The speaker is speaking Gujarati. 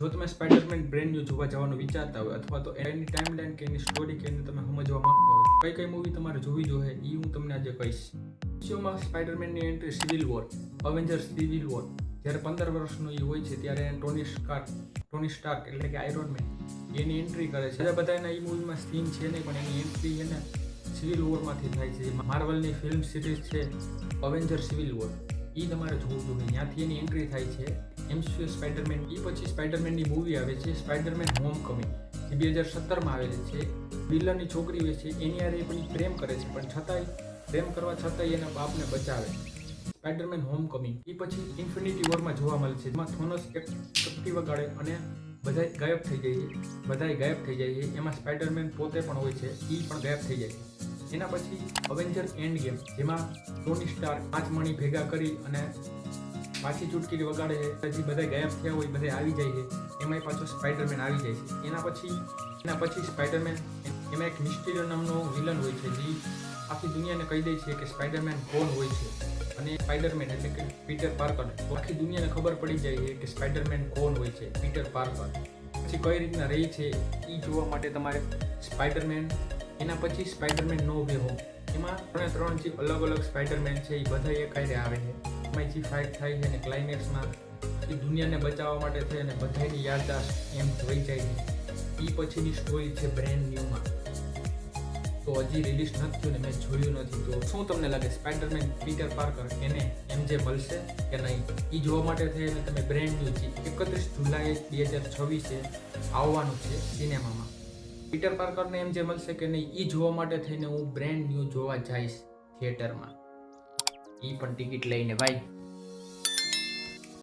જો તમે સ્પાઈડરમેન બ્રેન્ડ ન્યૂ જોવા જવાનું વિચારતા હોય અથવા તો એની ટાઈમલાઈન કે એની સ્ટોરી કે તમે સમજવા માંગતા હોય કઈ કઈ મૂવી તમારે જોવી જોઈએ એ હું તમને આજે કહીશ. શોમાં સ્પાઈડરમેનની entry civil war, Avengers civil war જ્યારે 15 વર્ષનો એ હોય છે ત્યારે ટોની સ્ટાર્ક એટલે કે આયરન મેન એની એન્ટ્રી કરે છે. બધા એના એ મૂવીમાં સીન છે નહીં પણ એની એન્ટ્રી એને સિવિલ વોરમાંથી થાય છે. માર્વલની ફિલ્મ સિરીઝ છે અવેન્જર સિવિલ વોર, એ તમારે જોવું જોઈએ. ત્યાંથી એની એન્ટ્રી થાય છે એમસીયુ સ્પાઈડરમેન. એ પછી સ્પાઈડરમેનની મૂવી આવે છે સ્પાઈડરમેન હોમ કમિંગ, જે 2017માં આવેલી છે. વિલનની છોકરી હોય છે એની યારે પણ પ્રેમ કરે છે પણ છતાંય પ્રેમ કરવા છતાંય એના બાપને બચાવે. Spider-Man home coming. એ પછી ઇન્ફિનિટી વોરમાં જોવા મળે છે જેમાં થોનસ એક ચપટી વગાડે અને બધાય ગાયબ થઈ જાય છે. એમાં સ્પાઈડરમેન પોતે પણ હોય છે, એ પણ ગાયબ થઈ જાય છે. એના પછી અવેન્જર એન્ડ ગેમ, જેમાં ટોની સ્ટાર્ક 5 મણી ભેગા કરી અને પાછી ચૂટકી વગાડે છે. પછી બધા ગાયબ થયા હોય બધા આવી જાય છે. એમાંય પાછો સ્પાઈડરમેન આવી જાય છે. એના પછી સ્પાઈડરમેન એમાં એક મિસ્ટીરિયો નામનો વિલન હોય છે જે આખી દુનિયાને કહી દે છે કે સ્પાઈડરમેન કોણ હોય છે. અને સ્પાઈડરમેન એટલે કે પીટર પાર્કર, આખી દુનિયાને ખબર પડી જાય છે કે સ્પાઈડરમેન કોણ હોય છે, પીટર પાર્કર. પછી કઈ રીતના રહી છે એ જોવા માટે તમારે સ્પાઈડરમેન. એના પછી સ્પાઈડરમેન નો વે હોમ, એમાં ત્રણ જે અલગ અલગ સ્પાઈડરમેન છે એ બધા એક હારે આવે છે. એમાં જે ફાઇટ થાય છે અને ક્લાઇમેક્સમાં એ દુનિયાને બચાવવા માટે થઈ અને બધાની યાદદાસ્ત એમ થઈ જાય છે. એ પછીની સ્ટોરી છે બ્રેન્ડ ન્યૂમાં. તો હજી રિલીઝ નથી થયું ને મેં જોયું નથી. તો શું તમને લાગે સ્પાઈડરમેન પીટર પાર્કર એને એમજે મળશે કે નહીં? એ જોવા માટે થઈને તમે બ્રેન્ડ ન્યૂ છે 31 જુલાઈ 2026 આવવાનું છે સિનેમામાં. પીટર પાર્કરને એમજે મળશે કે નહીં એ જોવા માટે થઈને હું બ્રેન્ડ ન્યૂ જોવા જઈશ થિયેટરમાં. એ પણ ટિકિટ લઈને ભાઈ.